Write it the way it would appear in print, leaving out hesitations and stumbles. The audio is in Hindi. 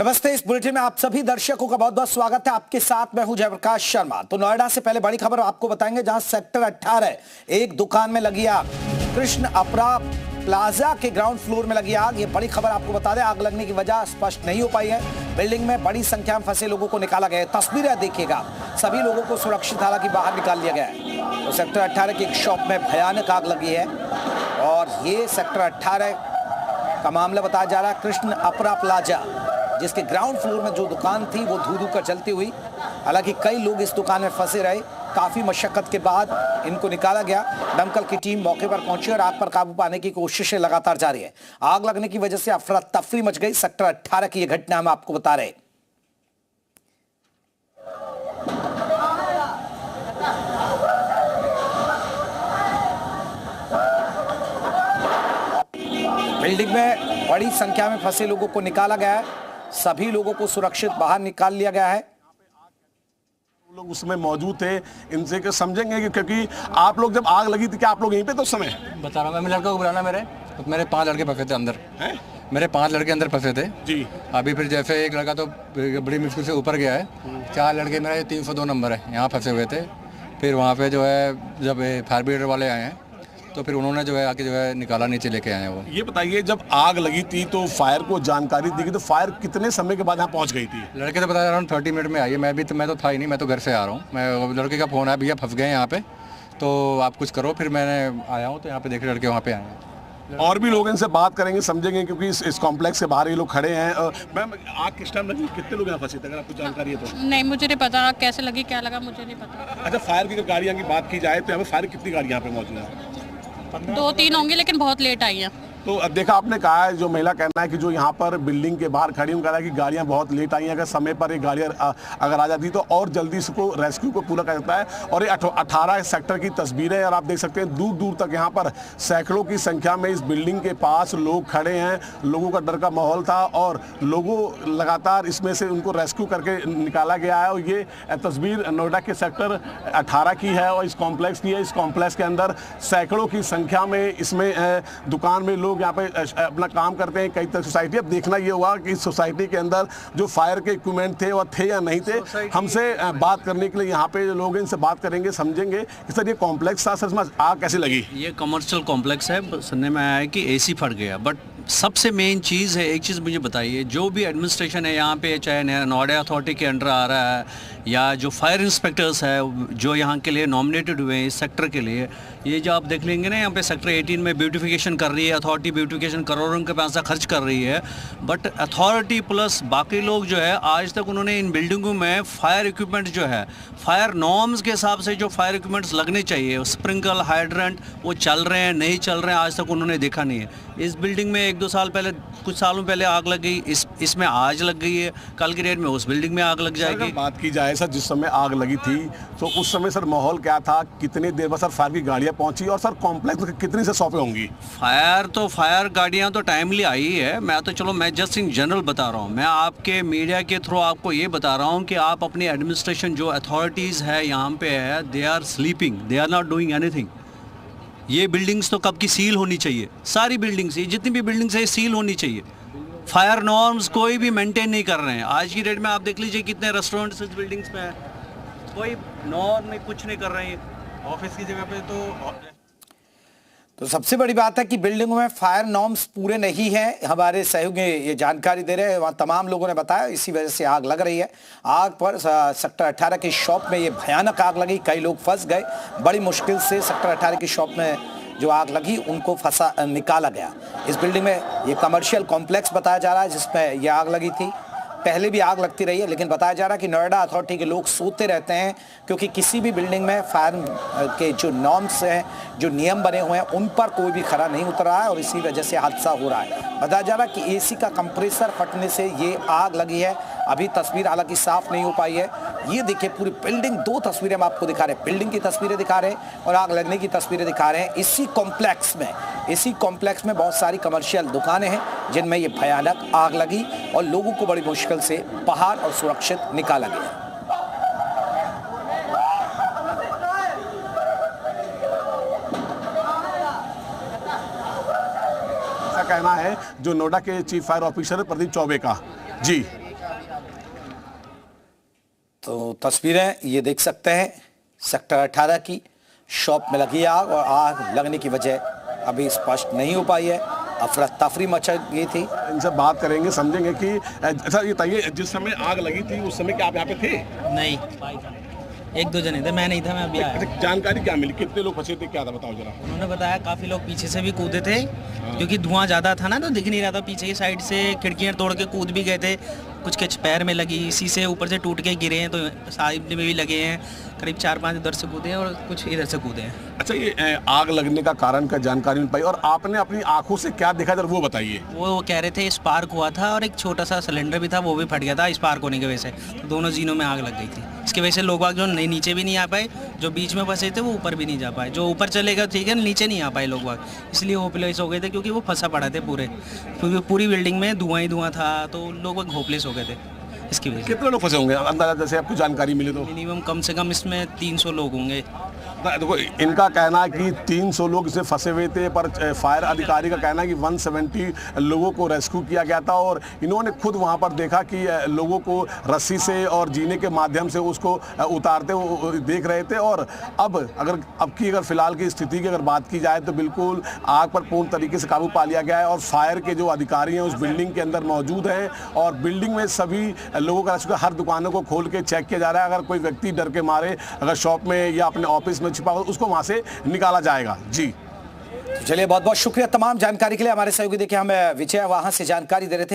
नमस्ते। इस बुलेटिन में आप सभी दर्शकों का बहुत बहुत स्वागत है। आपके साथ मैं हूं जयप्रकाश शर्मा। तो नोएडा से पहले बड़ी खबर आपको बताएंगे, जहां सेक्टर 18 एक दुकान में लगी आग। कृष्ण अपरा प्लाजा के ग्राउंड फ्लोर में लगी आग। ये बड़ी खबर आपको बता दें, आग लगने की वजह स्पष्ट नहीं हो पाई है। बिल्डिंग में बड़ी संख्या में फंसे लोगों को निकाला गया है। तस्वीरें देखिएगा, सभी लोगों को सुरक्षित हालांकि बाहर निकाल लिया गया है। तो सेक्टर 18 की एक शॉप में भयानक आग लगी है और ये सेक्टर 18 का मामला बताया जा रहा है। कृष्ण अपरा प्लाजा, जिसके ग्राउंड फ्लोर में जो दुकान थी वो धू धू कर चलती हुई, हालांकि कई लोग इस दुकान में फंसे रहे। काफी मशक्कत के बाद इनको निकाला गया। दमकल की टीम मौके पर पहुंची और आग पर काबू पाने की कोशिशें लगातार जारी है। आग लगने की वजह से अफरा तफरी मच गई। सेक्टर 18 की यह घटना हम आपको बता रहे। बिल्डिंग में बड़ी संख्या में फंसे लोगों को निकाला गया है। सभी लोगों को सुरक्षित बाहर निकाल लिया गया है। लोग उसमें मौजूद थे, इनसे के समझेंगे कि क्योंकि आप लोग जब आग लगी थी क्या आप लोग यहीं पे तो उस समय? बता रहा हूँ मैं, लड़का को बुलाना। मेरे 5 लड़के फंसे थे अंदर हैं? मेरे 5 लड़के अंदर फंसे थे जी। अभी फिर जैसे एक लड़का तो बड़ी मुश्किल से ऊपर गया है। 4 लड़के, मेरा 302 नंबर है, यहाँ फंसे हुए थे। फिर वहाँ पे जो है जब फायर ब्रिगेड वाले आए हैं तो फिर उन्होंने जो है आके जो है निकाला, नीचे लेके आए हैं वो। ये बताइए, जब आग लगी थी तो फायर को जानकारी दी गई, तो फायर कितने समय के बाद यहाँ पहुँच गई थी? लड़के तो बता रहा हूँ 30 मिनट में आई है। मैं तो था ही नहीं, मैं तो घर से आ रहा हूँ। मैं लड़के का फ़ोन आया, भैया फंस गए यहाँ पे, तो आप कुछ करो। फिर मैंने आया हूँ तो यहाँ पे देखे लड़के वहाँ पे आए हैं। और भी लोग इनसे बात करेंगे, समझेंगे, क्योंकि इस कॉम्प्लेक्स के बाहर ये लोग खड़े हैं। मैम, आग किस टाइम लगी, कितने लोग यहाँ फंसे थे, अगर आपको जानकारी है तो? नहीं, मुझे नहीं पता आग कैसे लगी, क्या लगा, मुझे नहीं पता। अच्छा, फायर की गाड़ियाँ की बात की जाए तो यहाँ पे फायर कितनी गाड़ियाँ यहाँ पे मौजूद है? 2-3 होंगी, लेकिन बहुत लेट आई है। तो अब देखा आपने कहा है, जो महिला कहना है कि जो यहाँ पर बिल्डिंग के बाहर खड़ी हूँ, कह रहा है कि गाड़ियाँ बहुत लेट आई हैं। अगर समय पर ये गाड़ियाँ अगर आ जाती तो और जल्दी इसको रेस्क्यू को पूरा कर सकता है। और ये 18 सेक्टर की तस्वीरें हैं और आप देख सकते हैं दूर दूर तक यहाँ पर सैकड़ों की संख्या में इस बिल्डिंग के पास लोग खड़े हैं। लोगों का डर का माहौल था और लोगों लगातार इसमें से उनको रेस्क्यू करके निकाला गया है। और ये तस्वीर नोएडा के सेक्टर 18 की है और इस कॉम्प्लेक्स की है। इस कॉम्प्लेक्स के अंदर सैकड़ों की संख्या में इसमें दुकान में लोग यहाँ पे अपना काम करते हैं। कई तरह सोसाइटी, अब देखना ये हुआ कि सोसाइटी के अंदर जो फायर के इक्विपमेंट थे वो थे या नहीं थे। हमसे बात करने के लिए यहाँ पे लोग इनसे बात करेंगे, समझेंगे कि सर ये कॉम्प्लेक्स था, सर आग कैसे लगी? ये कमर्शियल कॉम्प्लेक्स है। सुनने में आया है कि एसी फट गया, बट सबसे मेन चीज़ है, एक चीज़ मुझे बताइए, जो भी एडमिनिस्ट्रेशन है यहाँ पे, चाहे नोएडा अथॉरिटी के अंडर आ रहा है या जो फायर इंस्पेक्टर्स है जो यहाँ के लिए नॉमिनेटेड हुए हैं इस सेक्टर के लिए, ये जो आप देख लेंगे ना, यहाँ पे सेक्टर 18 में ब्यूटिफिकेशन कर रही है अथॉरिटी। ब्यूटिफिकेशन करोड़ों का पैसा खर्च कर रही है, बट अथॉरिटी प्लस बाकी लोग जो है आज तक उन्होंने इन बिल्डिंगों में फायर इक्विपमेंट जो है, फायर नॉर्म्स के हिसाब से जो फायर इक्विपमेंट्स लगने चाहिए, स्प्रिंकल, हाइड्रेंट, वो चल रहे हैं नहीं चल रहे हैं, आज तक उन्होंने देखा नहीं है। इस बिल्डिंग में 1-2 साल पहले, कुछ सालों पहले आग लग गई, इसमें आज लग गई है, कल की डेट में उस बिल्डिंग में आग लग जाएगी। बात की जाए सर, जिस समय आग लगी थी तो उस समय सर माहौल क्या था, कितनी देर बाद सर फायर की गाड़ियां पहुंची और सर कॉम्प्लेक्स में कितनी से शॉपें होंगी? फायर गाड़ियां तो टाइमली आई है। मैं जस्ट इन जनरल बता रहा हूं। मैं आपके मीडिया के थ्रू आपको ये बता रहा हूं कि आप अपनी एडमिनिस्ट्रेशन जो अथॉरिटीज़ है यहाँ पे है, they are sleeping, they are not doing anything. ये बिल्डिंग्स तो कब की सील होनी चाहिए, सारी बिल्डिंग्स, ये जितनी भी बिल्डिंग्स है सील होनी चाहिए। फायर नॉर्म्स कोई भी मेंटेन नहीं कर रहे हैं। आज की डेट में आप देख लीजिए कितने रेस्टोरेंट्स इस बिल्डिंग्स में है, कोई नॉर्म नहीं, कुछ नहीं कर रहे हैं। ऑफिस की जगह पे तो सबसे बड़ी बात है कि बिल्डिंगों में फायर नॉर्म्स पूरे नहीं हैं। हमारे सहयोगी ये जानकारी दे रहे हैं, वहाँ तमाम लोगों ने बताया इसी वजह से आग लग रही है। आग पर सेक्टर 18 की शॉप में ये भयानक आग लगी, कई लोग फंस गए। बड़ी मुश्किल से सेक्टर 18 की शॉप में जो आग लगी उनको निकाला गया। इस बिल्डिंग में ये कमर्शियल कॉम्प्लेक्स बताया जा रहा है जिसमें ये आग लगी थी। पहले भी आग लगती रही है, लेकिन बताया जा रहा है कि नोएडा अथॉरिटी के लोग सोते रहते हैं, क्योंकि किसी भी बिल्डिंग में फायर के जो नॉर्म्स हैं, जो नियम बने हुए हैं, उन पर कोई भी खरा नहीं उतर रहा है और इसी वजह से हादसा हो रहा है। बताया जा रहा है कि एसी का कंप्रेसर फटने से ये आग लगी है। अभी तस्वीर हालांकि साफ नहीं हो पाई है। ये देखिए पूरी बिल्डिंग, 2 तस्वीरें हम आपको दिखा रहे हैं, बिल्डिंग की तस्वीरें दिखा रहे हैं और आग लगने की तस्वीरें दिखा रहे हैं। इसी कॉम्प्लेक्स में बहुत सारी कमर्शियल दुकानें हैं जिनमें ये भयानक आग लगी और लोगों को बड़ी मुश्किल से बाहर और सुरक्षित निकाला गया। ऐसा कहना है जो नोएडा के chief fire officer Pradeep Choubey का। जी तो तस्वीरें ये देख सकते हैं सेक्टर 18 की शॉप में लगी आग और आग लगने की वजह अभी स्पष्ट नहीं हो पाई है। अफरा तफरी मच गई थी। इनसे बात करेंगे, समझेंगे कि अच्छा ये बताइए, जिस समय आग लगी थी उस समय क्या आप यहाँ पे थे? नहीं, एक दो जने थे, मैं नहीं था, मैं अभी आया। अच्छा, जानकारी क्या मिली, कितने लोग फंसे थे, क्या था बताओ जरा। उन्होंने बताया काफ़ी लोग पीछे से भी कूदे थे क्योंकि धुआं ज़्यादा था ना, तो दिख नहीं रहा था। पीछे की साइड से खिड़कियाँ तोड़ के कूद भी गए थे, कुछ के पैर में लगी, शीशे ऊपर से टूट के गिरे हैं, तो साइड में भी लगे हैं। करीब 4-5 उधर से कूदे हैं और कुछ इधर से कूदे हैं। अच्छा, ये आग लगने का कारण का जानकारी मिल पाई और आपने अपनी आंखों से क्या देखा जरा वो बताइए। वो कह रहे थे स्पार्क हुआ था और एक छोटा सा सिलेंडर भी था, वो भी फट गया था स्पार्क होने की वजह से। तो दोनों जीनों में आग लग गई थी। इसकी वजह से लोग जो नीचे भी नहीं आ पाए, जो बीच में फंसे थे वो ऊपर भी नहीं जा पाए। जो ऊपर चले गए ठीक है, नीचे नहीं आ पाए लोग, इसलिए होपलेस हो गए थे क्योंकि वो फंसा पड़ा थे पूरे, क्योंकि पूरी बिल्डिंग में धुआं ही धुआं था, तो लोग होपलेस हो गए थे इसकी वजह से। कितने लोग फंसे होंगे अंदाजा, जैसे आपको जानकारी मिले तो? मिनिमम कम से कम इसमें 300 लोग होंगे। देखो, इनका कहना है कि 300 लोग इसमें फंसे हुए थे, पर फायर अधिकारी का कहना है कि 170 लोगों को रेस्क्यू किया गया था और इन्होंने खुद वहां पर देखा कि लोगों को रस्सी से और जीने के माध्यम से उसको उतारते हुए देख रहे थे। और अब की फिलहाल की स्थिति की अगर बात की जाए तो बिल्कुल आग पर पूर्ण तरीके से काबू पा लिया गया है और फायर के जो अधिकारी हैं उस बिल्डिंग के अंदर मौजूद हैं और बिल्डिंग में सभी लोगों का रेस्क्यू, हर दुकानों को खोल के चेक किया जा रहा है। अगर कोई व्यक्ति डर के मारे अगर शॉप में या अपने ऑफिस में छिपा हो उसको वहां से निकाला जाएगा। जी तो चलिए, बहुत बहुत शुक्रिया तमाम जानकारी के लिए। हमारे सहयोगी देखिए हमें विजय वहां से जानकारी दे रहे थे।